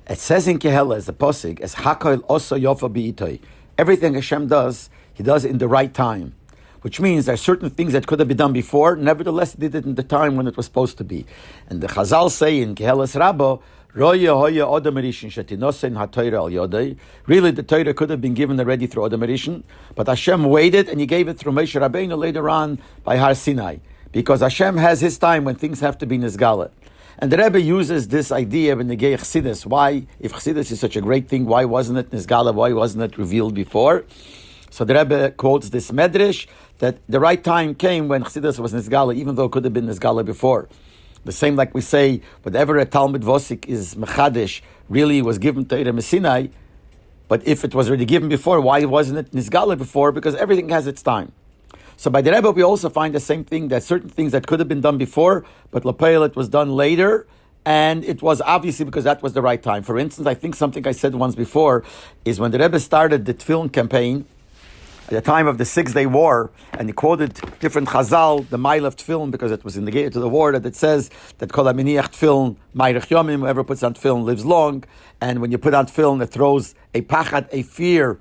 It says in Kehela, as the Posig, as Hakol Oso Yofa Bi'itoi. Everything Hashem does, He does in the right time. Which means there are certain things that could have been done before, nevertheless He did it in the time when it was supposed to be. And the Chazal say in Kehela's Rabbo, really, the Torah could have been given already through Odom Rishon, but Hashem waited and He gave it through Moshe Rabbeinu later on by Har Sinai. Because Hashem has His time when things have to be Nizgalet. And the Rebbe uses this idea in the Gei Chassidus. Why, if Chassidus is such a great thing, why wasn't it Nizgalet? Why wasn't it revealed before? So the Rebbe quotes this Medrash that the right time came when Chassidus was Nizgalet, even though it could have been Nizgalet before. The same like we say, whatever a Talmud Vosik is Mechadesh, really was given to Torah Sinai, but if it was already given before, why wasn't it Nizgalet before? Because everything has its time. So by the Rebbe, we also find the same thing, that certain things that could have been done before, but L'Peil, it was done later, and it was obviously because that was the right time. For instance, I think something I said once before is when the Rebbe started the Tefilin campaign, at the time of the 6-Day War, and he quoted different Chazal, the Mile of Tefillin, because it was in the gate to the war, that it says that Kol HaMiniach Tefillin, Ma'irich Yomim, whoever puts on Tefillin lives long, and when you put on Tefillin, it throws a pachat, a fear,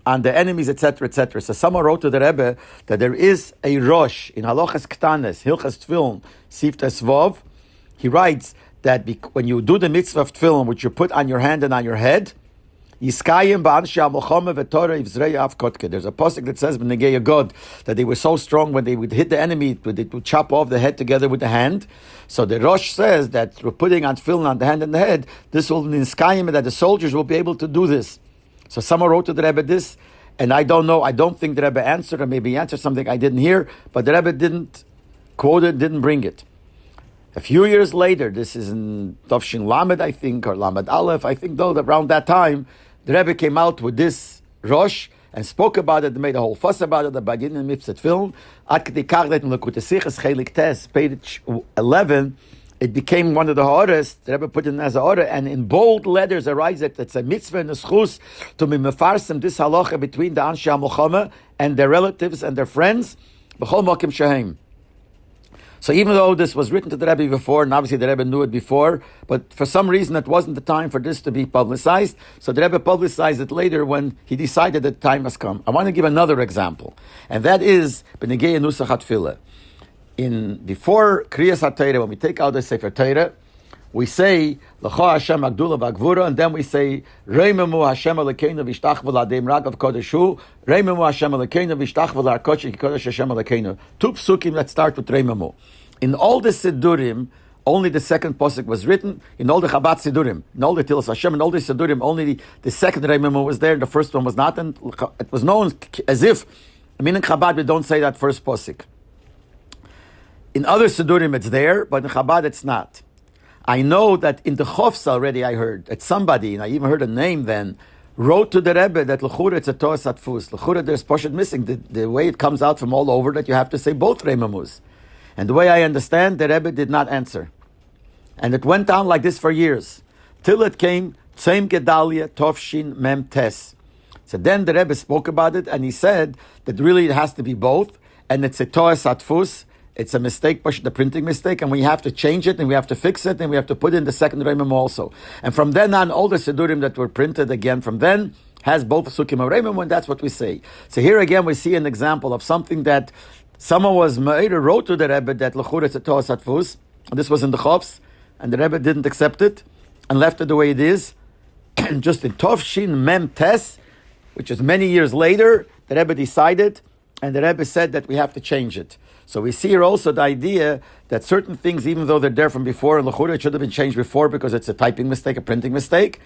on the enemies, etc., etc. So someone wrote to the Rebbe that there is a Rosh in Halochas Ktanes, Hilchas Tefillin, Sif Tesvav. He writes that when you do the mitzvah of Tefillin, which you put on your hand and on your head, Yiskayim ba'ansha mochome v'torah ivzrei av kotke. There's a pasuk that says b'negei God that they were so strong when they would hit the enemy, they would chop off the head together with the hand. So the Rosh says that through putting on tefillin on the hand and the head, this will niskayim, that the soldiers will be able to do this. So someone wrote to the Rebbe this, and I don't know, I don't think the Rebbe answered, or maybe he answered something I didn't hear, but the Rebbe didn't quote it, didn't bring it. A few years later, this is in Tafshin Lamed, I think, or Lamed Aleph, I think though, that around that time, the Rebbe came out with this Rosh and spoke about it, made a whole fuss about it, the Bagin and Mivtzah film. At K'di Kaglet and Lekutei Sichos Chelik Tes, page 11, it became one of the Ha'ores. The Rebbe put it in as a Ha'ore, and in bold letters arises that it's a mitzvah and a schus to be mefarsim this halacha between the Anshe HaMilchama and their relatives and their friends, b'chol mokim shehem. So even though this was written to the Rebbe before, and obviously the Rebbe knew it before, but for some reason it wasn't the time for this to be publicized, so the Rebbe publicized it later when he decided that the time has come. I want to give another example, and that is B'negei Nusach HaTfilah. Before Kriyas HaTorah, when we take out the Sefer Torah, we say L'cha Hashem Agdula V'Gvura, and then we say Roimemu Hashem Elokeinu V'Ishtach V'Ladem Ragav Kodeshu, Roimemu Hashem Elokeinu V'Ishtach V'Larkosh Kodesh Hashem Elokeinu. Two psukim that start with Roimemu. In all the Sidurim, only the second pasuk was written. In all the Chabad Sidurim, in all the Tilas Hashem, in all the Sidurim, only the second Roimemu was there. The first one was not, and it was known as if. I mean, in Chabad we don't say that first pasuk. In other Sidurim it's there, but in Chabad it's not. I know that in the Chofs already I heard that somebody, and I even heard a name then, wrote to the Rebbe that L'chura it's a Torah Satfus. L'chura there's Poshet missing. The way it comes out from all over that you have to say both Reimemus. And the way I understand, the Rebbe did not answer. And it went on like this for years. Till it came Tzem Gedalia Tovshin Mem Tes. So then the Rebbe spoke about it and he said that really it has to be both. And it's a Torah Satfus. It's a mistake, the printing mistake, and we have to change it, and we have to fix it, and we have to put in the second Roimemu also. And from then on, all the Sidurim that were printed again from then has both Sukim and Roimemu, and that's what we say. So here again we see an example of something that someone was Me'ira wrote to the Rebbe that L'chura it's a Torah Satfus, and this was in the Chofs, and the Rebbe didn't accept it, and left it the way it is. And just in Tovshin Mem Tes, which is many years later, the Rebbe decided, and the Rebbe said that we have to change it. So we see here also the idea that certain things, even though they're there from before, and L'chura it should have been changed before because it's a typing mistake, a printing mistake.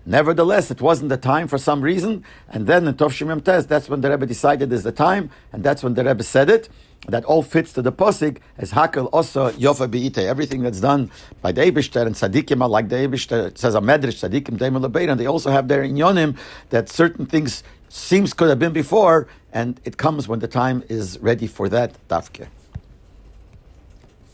Nevertheless, it wasn't the time for some reason. And then in Tov Shemim Tes, that's when the Rebbe decided is the time, and that's when the Rebbe said it. That all fits to the Posig as Hakel also Yofa Beite. Everything that's done by the Eibishter and Tzadikim, like the Eibishter, it says a Medrash, Tzadikim, Deimel Lebeir, and they also have their Inyonim that certain things seems could have been before, and it comes when the time is ready for that Dafke.